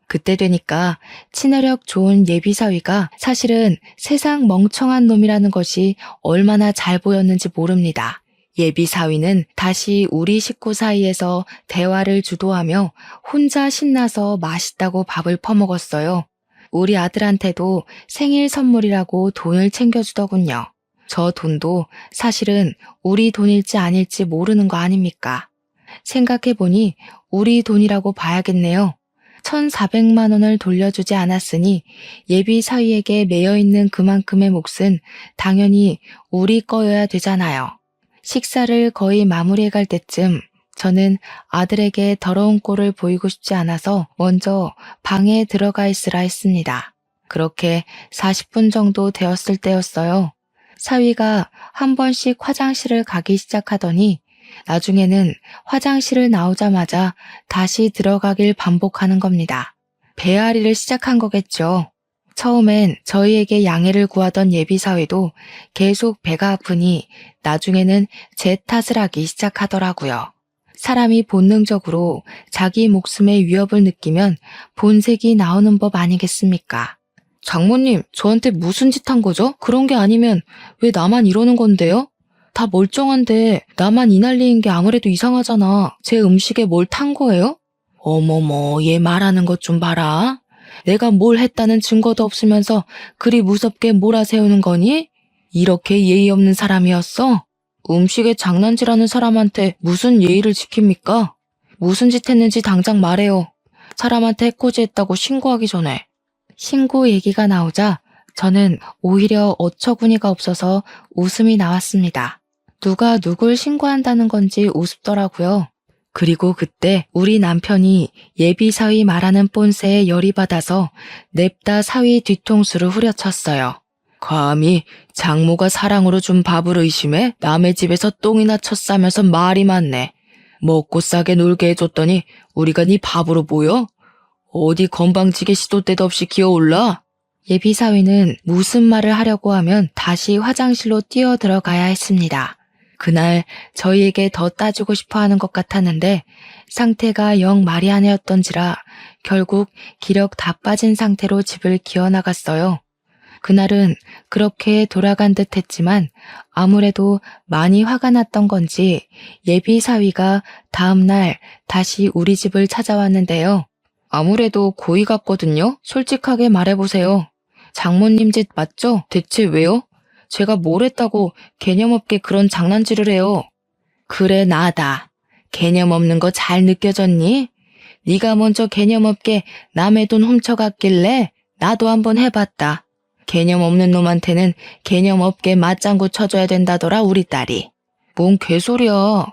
그때 되니까 친화력 좋은 예비사위가 사실은 세상 멍청한 놈이라는 것이 얼마나 잘 보였는지 모릅니다. 예비사위는 다시 우리 식구 사이에서 대화를 주도하며 혼자 신나서 맛있다고 밥을 퍼먹었어요. 우리 아들한테도 생일 선물이라고 돈을 챙겨주더군요. 저 돈도 사실은 우리 돈일지 아닐지 모르는 거 아닙니까? 생각해보니 우리 돈이라고 봐야겠네요. 1,400만 원을 돌려주지 않았으니 예비 사위에게 매여있는 그만큼의 몫은 당연히 우리 거여야 되잖아요. 식사를 거의 마무리해갈 때쯤 저는 아들에게 더러운 꼴을 보이고 싶지 않아서 먼저 방에 들어가 있으라 했습니다. 그렇게 40분 정도 되었을 때였어요. 사위가 한 번씩 화장실을 가기 시작하더니 나중에는 화장실을 나오자마자 다시 들어가길 반복하는 겁니다. 배앓이를 시작한 거겠죠. 처음엔 저희에게 양해를 구하던 예비사위도 계속 배가 아프니 나중에는 제 탓을 하기 시작하더라고요. 사람이 본능적으로 자기 목숨의 위협을 느끼면 본색이 나오는 법 아니겠습니까? 장모님, 저한테 무슨 짓 한 거죠? 그런 게 아니면 왜 나만 이러는 건데요? 다 멀쩡한데 나만 이 난리인 게 아무래도 이상하잖아. 제 음식에 뭘 탄 거예요? 어머머, 얘 말하는 것 좀 봐라. 내가 뭘 했다는 증거도 없으면서 그리 무섭게 몰아세우는 거니? 이렇게 예의 없는 사람이었어? 음식에 장난질하는 사람한테 무슨 예의를 지킵니까? 무슨 짓 했는지 당장 말해요. 사람한테 해코지했다고 신고하기 전에. 신고 얘기가 나오자 저는 오히려 어처구니가 없어서 웃음이 나왔습니다. 누가 누굴 신고한다는 건지 우습더라고요. 그리고 그때 우리 남편이 예비 사위 말하는 뽐새에 열이 받아서 냅다 사위 뒤통수를 후려쳤어요. 감히 장모가 사랑으로 준 밥을 의심해 남의 집에서 똥이나 쳤싸면서 말이 많네. 먹고 싸게 놀게 해줬더니 우리가 네 밥으로 보여? 어디 건방지게 시도 때도 없이 기어올라? 예비 사위는 무슨 말을 하려고 하면 다시 화장실로 뛰어 들어가야 했습니다. 그날 저희에게 더 따지고 싶어 하는 것 같았는데 상태가 영 말이 안 해였던지라 결국 기력 다 빠진 상태로 집을 기어나갔어요. 그날은 그렇게 돌아간 듯 했지만 아무래도 많이 화가 났던 건지 예비 사위가 다음날 다시 우리 집을 찾아왔는데요. 아무래도 고의 같거든요. 솔직하게 말해보세요. 장모님 짓 맞죠? 대체 왜요? 제가 뭘 했다고 개념 없게 그런 장난질을 해요. 그래, 나다. 개념 없는 거 잘 느껴졌니? 네가 먼저 개념 없게 남의 돈 훔쳐갔길래 나도 한번 해봤다. 개념 없는 놈한테는 개념 없게 맞장구 쳐줘야 된다더라, 우리 딸이. 뭔 개소리야.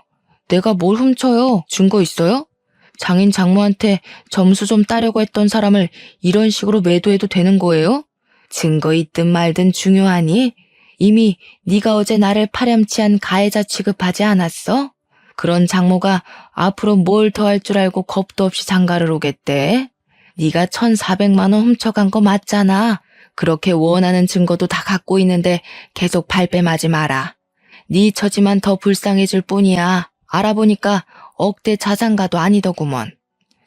내가 뭘 훔쳐요? 증거 있어요? 장인 장모한테 점수 좀 따려고 했던 사람을 이런 식으로 매도해도 되는 거예요? 증거 있든 말든 중요하니? 이미 네가 어제 나를 파렴치한 가해자 취급하지 않았어? 그런 장모가 앞으로 뭘 더 할 줄 알고 겁도 없이 장가를 오겠대? 네가 1,400만 원 훔쳐간 거 맞잖아. 그렇게 원하는 증거도 다 갖고 있는데 계속 발뺌하지 마라. 네 처지만 더 불쌍해질 뿐이야. 알아보니까 억대 자산가도 아니더구먼.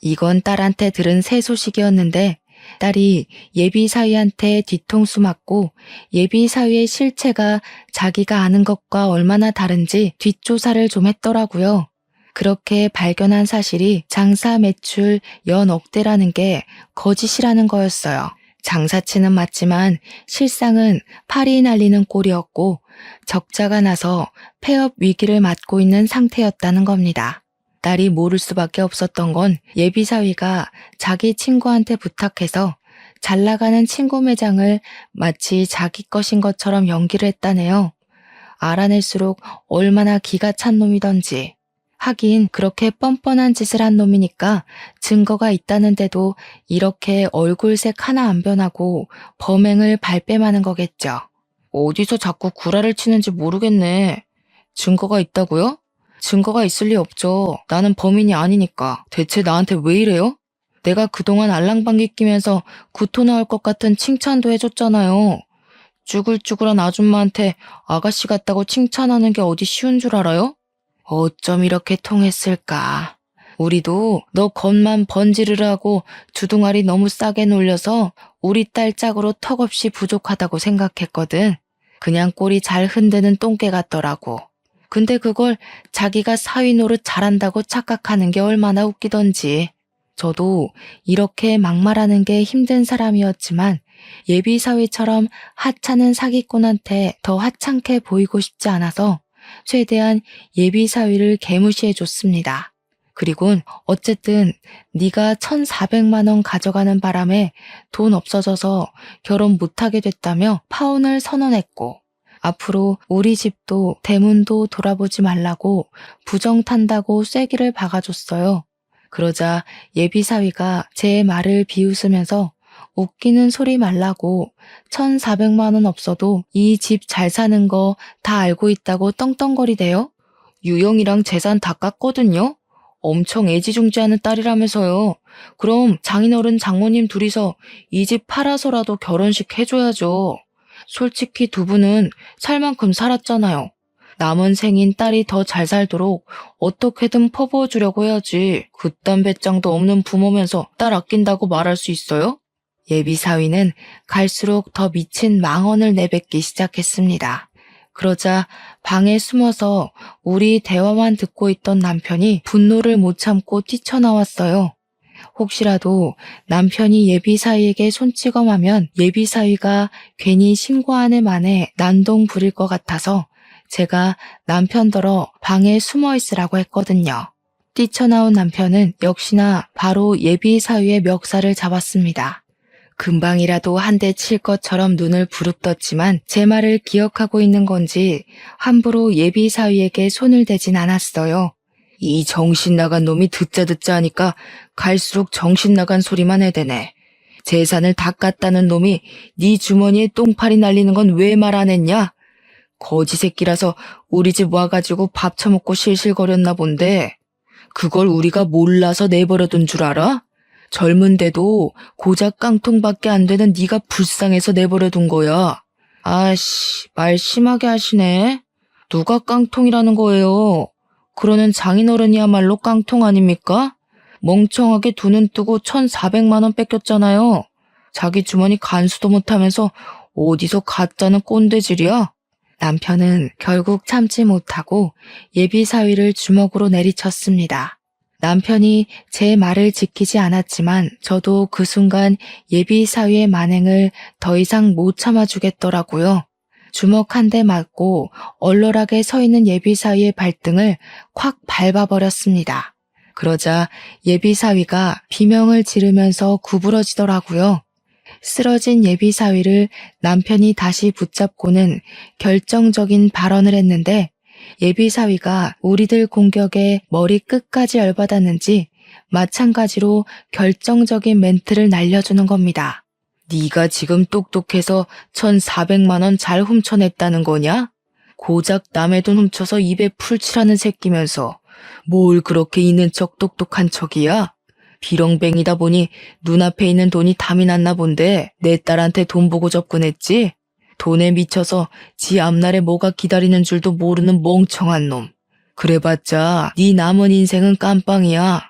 이건 딸한테 들은 새 소식이었는데 딸이 예비 사위한테 뒤통수 맞고 예비 사위의 실체가 자기가 아는 것과 얼마나 다른지 뒷조사를 좀 했더라고요. 그렇게 발견한 사실이 장사 매출 연 억대라는 게 거짓이라는 거였어요. 장사치는 맞지만 실상은 팔이 날리는 꼴이었고 적자가 나서 폐업 위기를 맞고 있는 상태였다는 겁니다. 딸이 모를 수밖에 없었던 건 예비 사위가 자기 친구한테 부탁해서 잘 나가는 친구 매장을 마치 자기 것인 것처럼 연기를 했다네요. 알아낼수록 얼마나 기가 찬 놈이던지. 하긴 그렇게 뻔뻔한 짓을 한 놈이니까 증거가 있다는데도 이렇게 얼굴색 하나 안 변하고 범행을 발뺌하는 거겠죠. 어디서 자꾸 구라를 치는지 모르겠네. 증거가 있다고요? 증거가 있을 리 없죠. 나는 범인이 아니니까. 대체 나한테 왜 이래요? 내가 그동안 알랑방귀 끼면서 구토 나올 것 같은 칭찬도 해줬잖아요. 쭈글쭈글한 아줌마한테 아가씨 같다고 칭찬하는 게 어디 쉬운 줄 알아요? 어쩜 이렇게 통했을까? 우리도 너 겉만 번지르르하고 주둥아리 너무 싸게 놀려서 우리 딸 짝으로 턱없이 부족하다고 생각했거든. 그냥 꼬리 잘 흔드는 똥개 같더라고. 근데 그걸 자기가 사위 노릇 잘한다고 착각하는 게 얼마나 웃기던지. 저도 이렇게 막말하는 게 힘든 사람이었지만 예비 사위처럼 하찮은 사기꾼한테 더 하찮게 보이고 싶지 않아서 최대한 예비 사위를 개무시해 줬습니다. 그리곤 어쨌든 네가 1,400만 원 가져가는 바람에 돈 없어져서 결혼 못하게 됐다며 파혼을 선언했고 앞으로 우리 집도 대문도 돌아보지 말라고 부정 탄다고 쐐기를 박아줬어요. 그러자 예비 사위가 제 말을 비웃으면서 웃기는 소리 말라고 1,400만 원 없어도 이 집 잘 사는 거 다 알고 있다고 떵떵거리대요. 유영이랑 재산 다 깠거든요. 엄청 애지중지하는 딸이라면서요. 그럼 장인어른 장모님 둘이서 이 집 팔아서라도 결혼식 해줘야죠. 솔직히 두 분은 살 만큼 살았잖아요. 남은 생인 딸이 더 잘 살도록 어떻게든 퍼부어주려고 해야지. 그딴 배짱도 없는 부모면서 딸 아낀다고 말할 수 있어요? 예비 사위는 갈수록 더 미친 망언을 내뱉기 시작했습니다. 그러자 방에 숨어서 우리 대화만 듣고 있던 남편이 분노를 못 참고 뛰쳐나왔어요. 혹시라도 남편이 예비 사위에게 손찌검하면 예비 사위가 괜히 신고하는 만에 난동 부릴 것 같아서 제가 남편더러 방에 숨어 있으라고 했거든요. 뛰쳐나온 남편은 역시나 바로 예비 사위의 멱살을 잡았습니다. 금방이라도 한 대 칠 것처럼 눈을 부릅떴지만 제 말을 기억하고 있는 건지 함부로 예비 사위에게 손을 대진 않았어요. 이 정신 나간 놈이 듣자 하니까 갈수록 정신 나간 소리만 해대네. 재산을 다 깠다는 놈이 네 주머니에 똥파리 날리는 건 왜 말 안 했냐? 거지 새끼라서 우리 집 와가지고 밥 처먹고 실실거렸나 본데 그걸 우리가 몰라서 내버려둔 줄 알아? 젊은데도 고작 깡통밖에 안 되는 네가 불쌍해서 내버려둔 거야. 아씨, 말 심하게 하시네. 누가 깡통이라는 거예요? 그러는 장인어른이야말로 깡통 아닙니까? 멍청하게 두 눈 뜨고 1,400만 원 뺏겼잖아요. 자기 주머니 간수도 못하면서 어디서 가짜는 꼰대질이야? 남편은 결국 참지 못하고 예비 사위를 주먹으로 내리쳤습니다. 남편이 제 말을 지키지 않았지만 저도 그 순간 예비 사위의 만행을 더 이상 못 참아주겠더라고요. 주먹 한 대 맞고 얼얼하게 서 있는 예비 사위의 발등을 콱 밟아버렸습니다. 그러자 예비 사위가 비명을 지르면서 구부러지더라고요. 쓰러진 예비 사위를 남편이 다시 붙잡고는 결정적인 발언을 했는데 예비 사위가 우리들 공격에 머리 끝까지 열받았는지 마찬가지로 결정적인 멘트를 날려주는 겁니다. 네가 지금 똑똑해서 1,400만 원 잘 훔쳐냈다는 거냐? 고작 남의 돈 훔쳐서 입에 풀칠하는 새끼면서 뭘 그렇게 있는 척 똑똑한 척이야? 비렁뱅이다 보니 눈앞에 있는 돈이 담이 났나 본데 내 딸한테 돈 보고 접근했지? 돈에 미쳐서 지 앞날에 뭐가 기다리는 줄도 모르는 멍청한 놈. 그래봤자 네 남은 인생은 깜빵이야.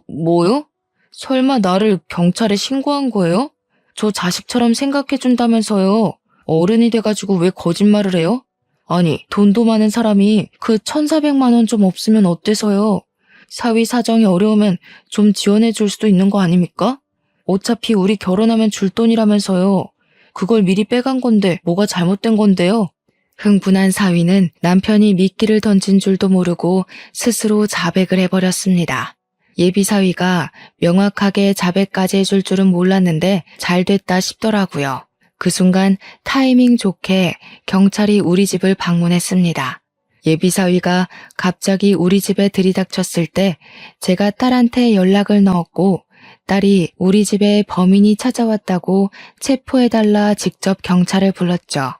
뭐요? 설마 나를 경찰에 신고한 거예요? 저 자식처럼 생각해준다면서요. 어른이 돼가지고 왜 거짓말을 해요? 아니, 돈도 많은 사람이 그 1,400만 원 좀 없으면 어때서요? 사위 사정이 어려우면 좀 지원해줄 수도 있는 거 아닙니까? 어차피 우리 결혼하면 줄 돈이라면서요. 그걸 미리 빼간 건데 뭐가 잘못된 건데요? 흥분한 사위는 남편이 미끼를 던진 줄도 모르고 스스로 자백을 해버렸습니다. 예비 사위가 명확하게 자백까지 해줄 줄은 몰랐는데 잘 됐다 싶더라고요. 그 순간 타이밍 좋게 경찰이 우리 집을 방문했습니다. 예비 사위가 갑자기 우리 집에 들이닥쳤을 때 제가 딸한테 연락을 넣었고 딸이 우리 집에 범인이 찾아왔다고 체포해달라 직접 경찰을 불렀죠.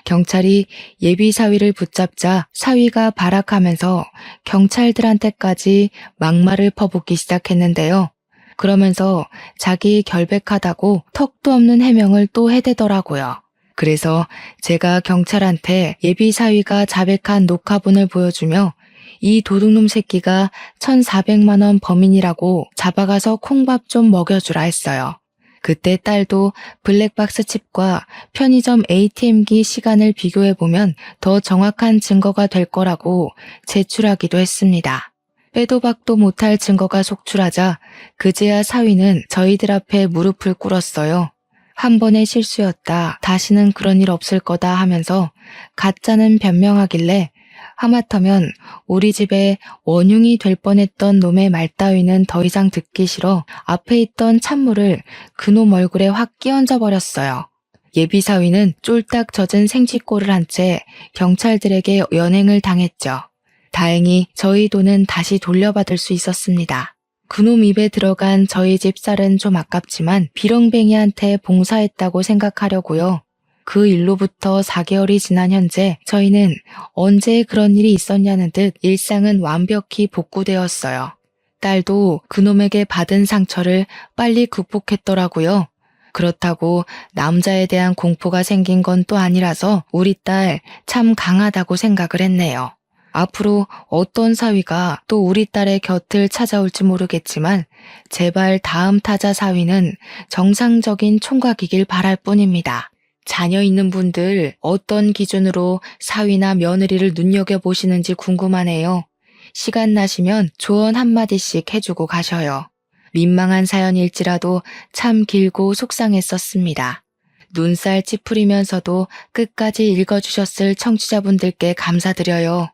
경찰이 예비 사위를 붙잡자 사위가 발악하면서 경찰들한테까지 막말을 퍼붓기 시작했는데요. 그러면서 자기 결백하다고 턱도 없는 해명을 또 해대더라고요. 그래서 제가 경찰한테 예비 사위가 자백한 녹화본을 보여주며 이 도둑놈 새끼가 1,400만 원 범인이라고 잡아가서 콩밥 좀 먹여주라 했어요. 그때 딸도 블랙박스 칩과 편의점 ATM기 시간을 비교해보면 더 정확한 증거가 될 거라고 제출하기도 했습니다. 빼도 박도 못할 증거가 속출하자 그제야 사위는 저희들 앞에 무릎을 꿇었어요. 한 번의 실수였다. 다시는 그런 일 없을 거다 하면서 가짜는 변명하길래 하마터면 우리 집에 원흉이 될 뻔했던 놈의 말 따위는 더 이상 듣기 싫어 앞에 있던 찬물을 그놈 얼굴에 확 끼얹어 버렸어요. 예비 사위는 쫄딱 젖은 생쥐꼴을 한 채 경찰들에게 연행을 당했죠. 다행히 저희 돈은 다시 돌려받을 수 있었습니다. 그놈 입에 들어간 저희 집 쌀은 좀 아깝지만 비렁뱅이한테 봉사했다고 생각하려고요. 그 일로부터 4개월이 지난 현재 저희는 언제 그런 일이 있었냐는 듯 일상은 완벽히 복구되었어요. 딸도 그놈에게 받은 상처를 빨리 극복했더라고요. 그렇다고 남자에 대한 공포가 생긴 건 또 아니라서 우리 딸 참 강하다고 생각을 했네요. 앞으로 어떤 사위가 또 우리 딸의 곁을 찾아올지 모르겠지만 제발 다음 타자 사위는 정상적인 총각이길 바랄 뿐입니다. 자녀 있는 분들 어떤 기준으로 사위나 며느리를 눈여겨보시는지 궁금하네요. 시간 나시면 조언 한마디씩 해주고 가셔요. 민망한 사연일지라도 참 길고 속상했었습니다. 눈살 찌푸리면서도 끝까지 읽어주셨을 청취자분들께 감사드려요.